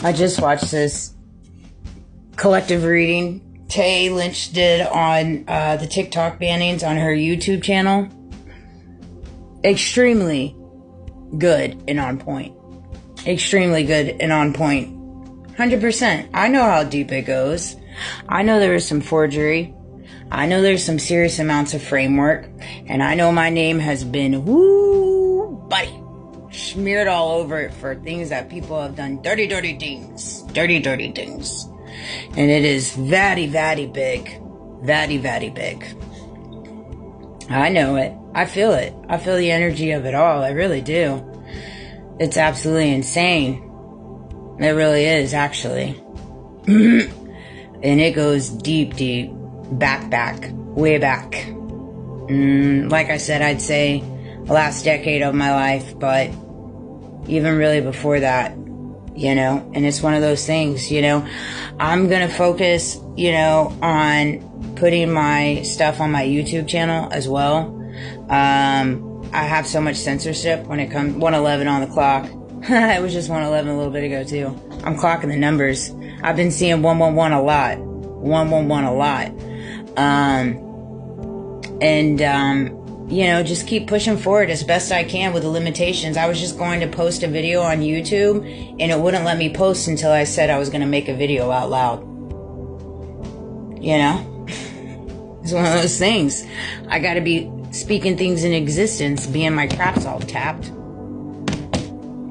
I just watched this collective reading Tay Lynch did on the TikTok bannings on her YouTube channel. Extremely good and on point. Extremely good and on point. 100%. I know how deep it goes. I know there was some forgery. I know there's some serious amounts of framework. And I know my name has been, buddy, smeared all over it for things that people have done. Dirty, dirty things. Dirty, dirty things. And it is very, very big. Very, very big. I know it. I feel it. I feel the energy of it all. I really do. It's absolutely insane. It really is, actually. And it goes deep, deep. Back. Way back. Like I said, I'd say the last decade of my life, but even really before that, and it's one of those things, I'm going to focus, on putting my stuff on my YouTube channel as well. I have so much censorship when it comes 111 on the clock. It was just 111 a little bit ago too. I'm clocking the numbers. I've been seeing 111 a lot. 111 a lot. Just keep pushing forward as best I can with the limitations. I was just going to post a video on YouTube and it wouldn't let me post until I said I was going to make a video out loud. It's one of those things. I got to be speaking things in existence, being my craps all tapped.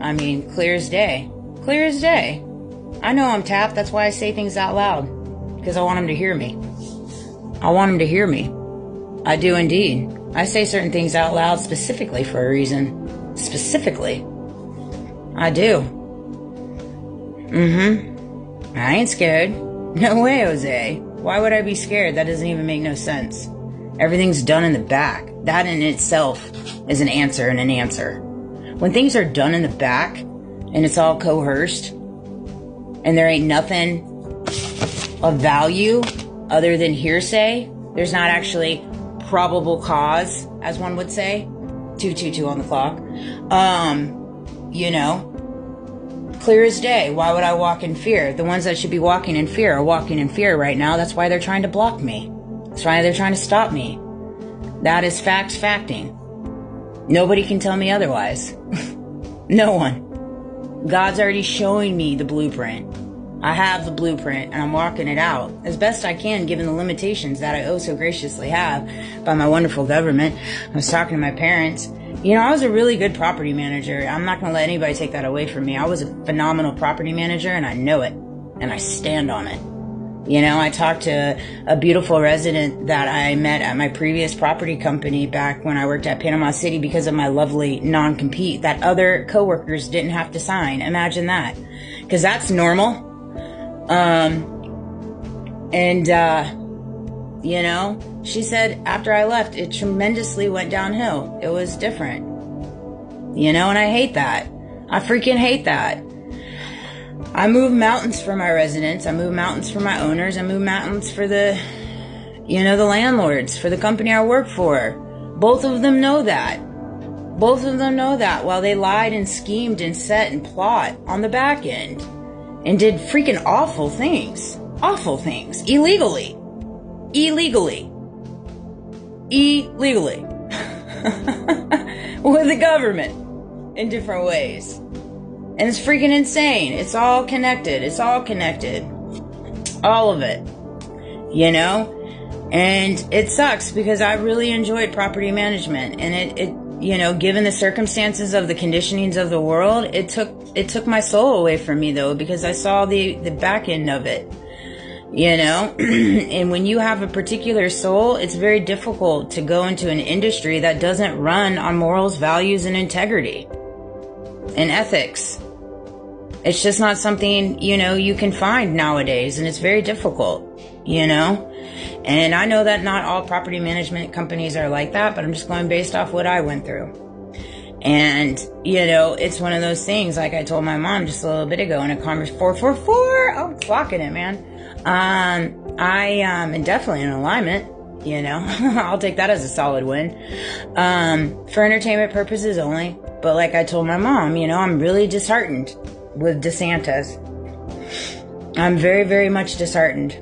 I mean, clear as day. Clear as day. I know I'm tapped. That's why I say things out loud. Because I want them to hear me. I want them to hear me. I do indeed. I say certain things out loud specifically for a reason. Specifically. I do. I ain't scared. No way, Jose. Why would I be scared? That doesn't even make no sense. Everything's done in the back. That in itself is an answer and an answer. When things are done in the back and it's all coerced and there ain't nothing of value other than hearsay, there's not actually probable cause, as one would say. 222 on the clock. Clear as day. Why would I walk in fear? The ones that should be walking in fear are walking in fear right now. That's why they're trying to block me. That's why they're trying to stop me. That is facting. Nobody can tell me otherwise. No one. God's already showing me the blueprint. I have the blueprint and I'm walking it out as best I can given the limitations that I oh so graciously have by my wonderful government. I was talking to my parents. I was a really good property manager. I'm not going to let anybody take that away from me. I was a phenomenal property manager and I know it and I stand on it. I talked to a beautiful resident that I met at my previous property company back when I worked at Panama City because of my lovely non-compete that other coworkers didn't have to sign. Imagine that. Because that's normal. She said after I left, it tremendously went downhill. It was different. And I hate that. I freaking hate that. I move mountains for my residents. I move mountains for my owners. I move mountains for the landlords, for the company I work for. Both of them know that. Both of them know that while they lied and schemed and set and plot on the back end and did freaking awful things. Awful things. Illegally. With the government in different ways. And it's freaking insane. It's all connected. All of it. And it sucks because I really enjoyed property management. And it given the circumstances of the conditionings of the world, it took my soul away from me though, because I saw the back end of it. And when you have a particular soul, it's very difficult to go into an industry that doesn't run on morals, values, and integrity and ethics. It's just not something, you can find nowadays, and it's very difficult, And I know that not all property management companies are like that, but I'm just going based off what I went through. And, it's one of those things, like I told my mom just a little bit ago in a conversation, 444, I'm clocking it, man. I am definitely in alignment, I'll take that as a solid win, for entertainment purposes only. But like I told my mom, I'm really disheartened with DeSantis. I'm very, very much disheartened.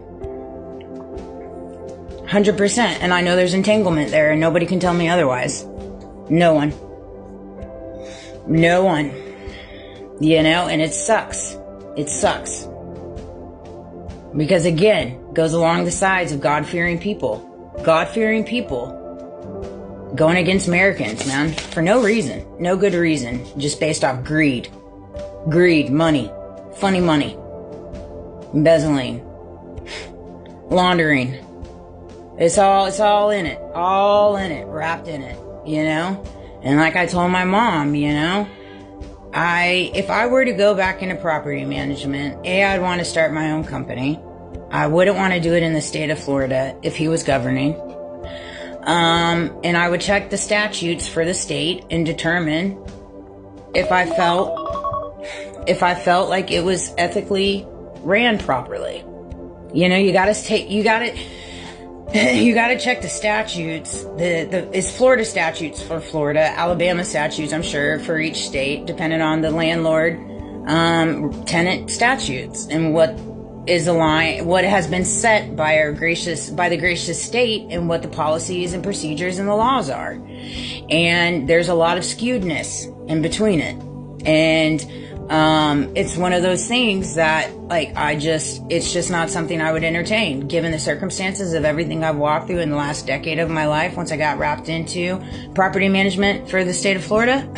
100%. And I know there's entanglement there, and nobody can tell me otherwise. No one. No one. You know, and it sucks. It sucks. Because again, goes along the sides of God-fearing people. God-fearing people going against Americans, man. For no reason. No good reason. Just based off greed. Greed, money. Funny money. Embezzling. Laundering. It's all in it. All in it. Wrapped in it. You know? And like I told my mom, you know, if I were to go back into property management, I'd want to start my own company. I wouldn't want to do it in the state of Florida if he was governing. And I would check the statutes for the state and determine if I felt like it was ethically ran properly. You know, you gotta check the statutes. It's Florida statutes for Florida, Alabama statutes, I'm sure, for each state, depending on the landlord, tenant statutes and what has been set by the gracious state and what the policies and procedures and the laws are. And there's a lot of skewedness in between it. And it's one of those things that, it's just not something I would entertain, given the circumstances of everything I've walked through in the last decade of my life once I got wrapped into property management for the state of Florida.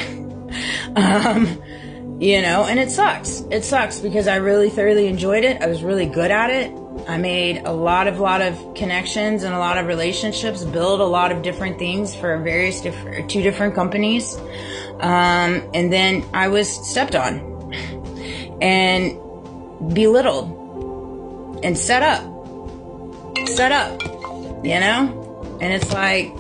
You know, and it sucks. It sucks because I really thoroughly enjoyed it. I was really good at it. I made a lot of connections and a lot of relationships, built a lot of different things for two different companies. And then I was stepped on and belittled and set up, you know? And it's like,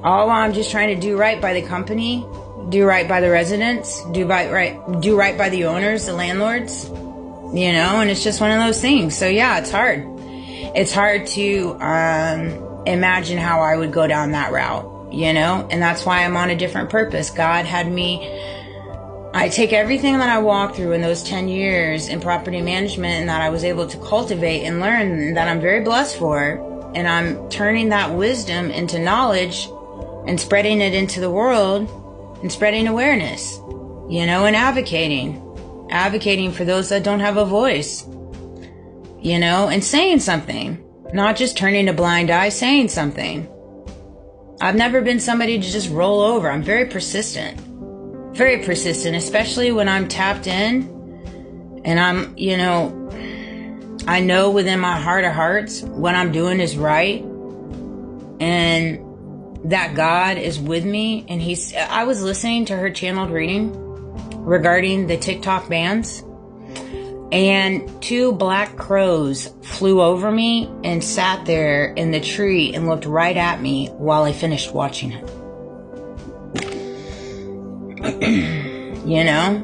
all I'm just trying to do right by the company, do right by the residents, do right by the owners, the landlords, you know, and it's just one of those things. So yeah, it's hard. It's hard to imagine how I would go down that route, you know, and that's why I'm on a different purpose. God had me, I take everything that I walked through in those 10 years in property management and that I was able to cultivate and learn that I'm very blessed for, and I'm turning that wisdom into knowledge and spreading it into the world and spreading awareness, you know, and advocating for those that don't have a voice, you know, and saying something, not just turning a blind eye, saying something. I've never been somebody to just roll over. I'm very persistent, especially when I'm tapped in and I'm, you know, I know within my heart of hearts what I'm doing is right and that God is with me. And I was listening to her channeled reading regarding the TikTok bans, and 2 black crows flew over me and sat there in the tree and looked right at me while I finished watching it. You know?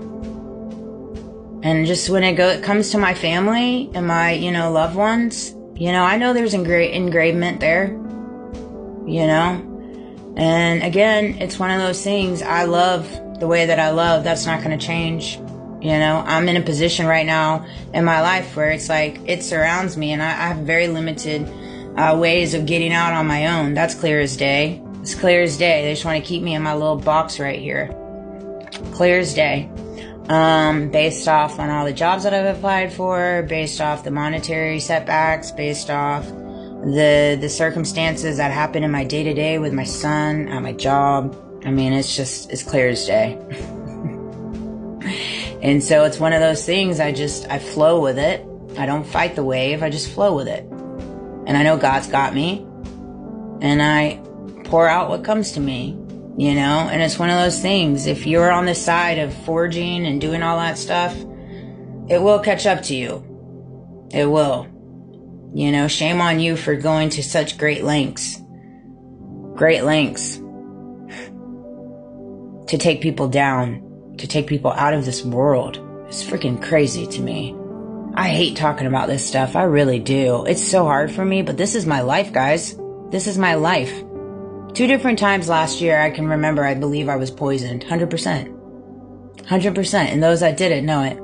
And just when it comes to my family and my, you know, loved ones, you know, I know there's engravement there, you know? And again, it's one of those things. I love the way that I love. That's not going to change. You know, I'm in a position right now in my life where it's like it surrounds me, and I have very limited ways of getting out on my own. That's clear as day. It's clear as day. They just want to keep me in my little box right here. Clear as day. Based off on all the jobs that I've applied for, based off the monetary setbacks, based off the circumstances that happen in my day-to-day with my son, at my job. I mean, it's clear as day. And so it's one of those things, I flow with it. I don't fight the wave, I just flow with it. And I know God's got me, and I pour out what comes to me, you know? And it's one of those things, if you're on the side of forging and doing all that stuff, it will catch up to you. It will. You know, shame on you for going to such great lengths to take people down, to take people out of this world. It's freaking crazy to me. I hate talking about this stuff. I really do. It's so hard for me, but this is my life, guys. This is my life. 2 different times last year, I can remember, I believe I was poisoned. 100%. 100%. And those that did it know it.